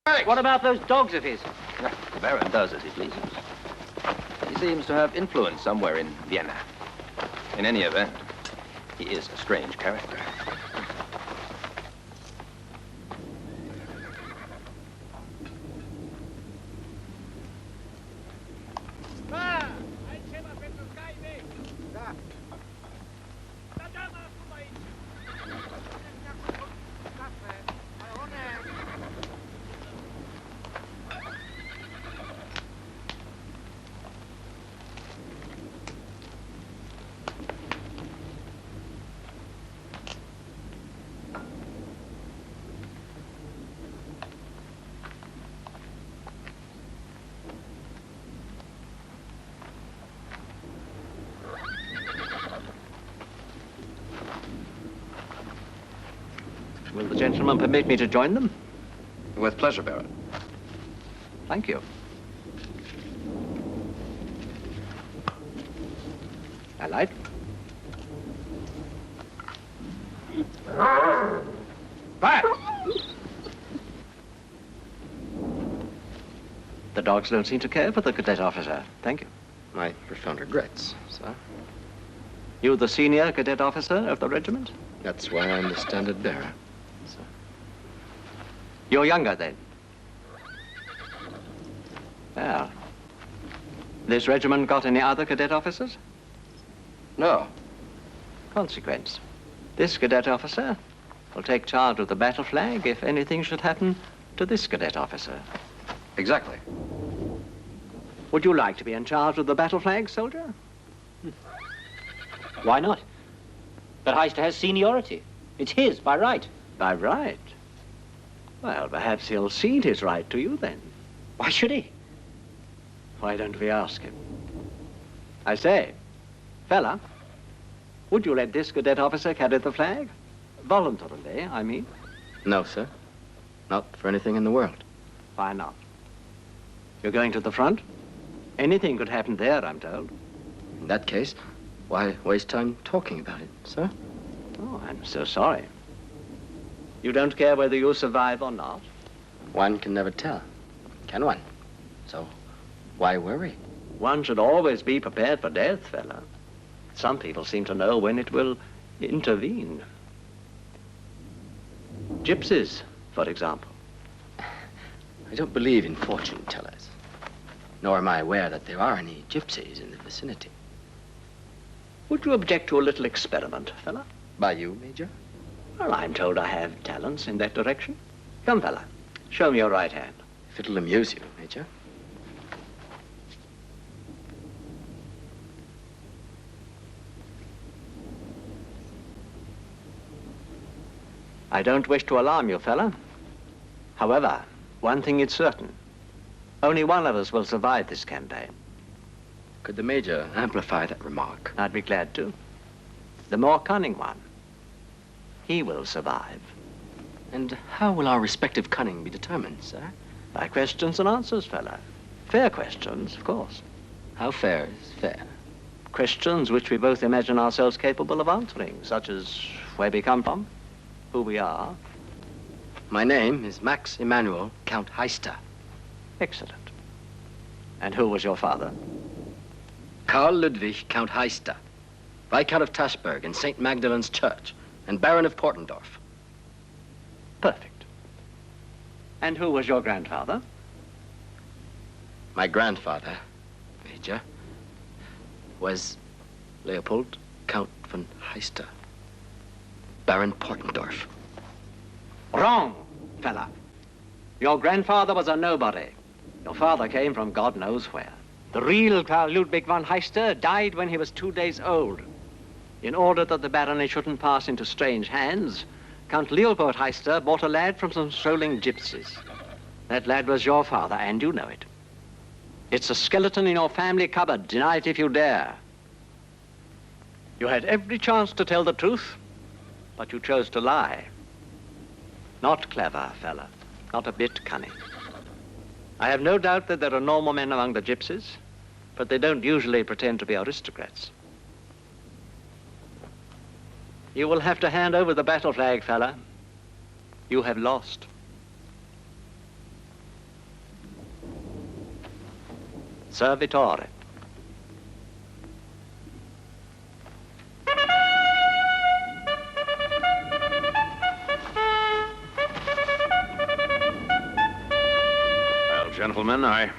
What about those dogs of his? The Baron does as he pleases. He seems to have influence somewhere in Vienna. In any event, he is a strange character. Will the gentleman permit me to join them? With pleasure, Baron. Thank you. A light? Fire! The dogs don't seem to care for the cadet officer. Thank you. My profound regrets, sir. You the senior cadet officer of the regiment? That's why I'm the standard bearer, sir. You're younger, then? Well, this regiment got any other cadet officers? No. Consequence. This cadet officer will take charge of the battle flag if anything should happen to this cadet officer. Exactly. Would you like to be in charge of the battle flag, soldier? Why not? But Heister has seniority. It's his by right. By right? Well, perhaps he'll cede his right to you then. Why should he? Why don't we ask him? I say, fella, would you let this cadet officer carry the flag? Voluntarily, I mean. No, sir. Not for anything in the world. Why not? You're going to the front? Anything could happen there, I'm told. In that case, why waste time talking about it, sir? Oh, I'm so sorry. You don't care whether you survive or not? One can never tell, can one? So, why worry? One should always be prepared for death, fella. Some people seem to know when it will intervene. Gypsies, for example. I don't believe in fortune tellers, nor am I aware that there are any gypsies in the vicinity. Would you object to a little experiment, fella? By you, Major? Well, I'm told I have talents in that direction. Come, fella, show me your right hand. If it'll amuse you, Major. I don't wish to alarm you, fella. However, one thing is certain. Only one of us will survive this campaign. Could the Major amplify that remark? I'd be glad to. The more cunning one. He will survive. And how will our respective cunning be determined, sir? By questions and answers, fella. Fair questions, of course. How fair is fair? Questions which we both imagine ourselves capable of answering, such as where we come from, who we are. My name is Max Emanuel Count Heister. Excellent. And who was your father? Karl Ludwig Count Heister, Viscount of Taschberg and St. Magdalen's Church, and Baron of Portendorf. Perfect. And who was your grandfather? My grandfather, Major, was Leopold Count von Heister, Baron Portendorf. Wrong, fella. Your grandfather was a nobody. Your father came from God knows where. The real Karl Ludwig von Heister died when he was 2 days old. In order that the barony shouldn't pass into strange hands, Count Leopold Heister bought a lad from some strolling gypsies. That lad was your father, and you know it. It's a skeleton in your family cupboard. Deny it if you dare. You had every chance to tell the truth, but you chose to lie. Not clever, fella. Not a bit cunning. I have no doubt that there are normal men among the gypsies, but they don't usually pretend to be aristocrats. You will have to hand over the battle flag, fella. You have lost. Servitore. Well, gentlemen, I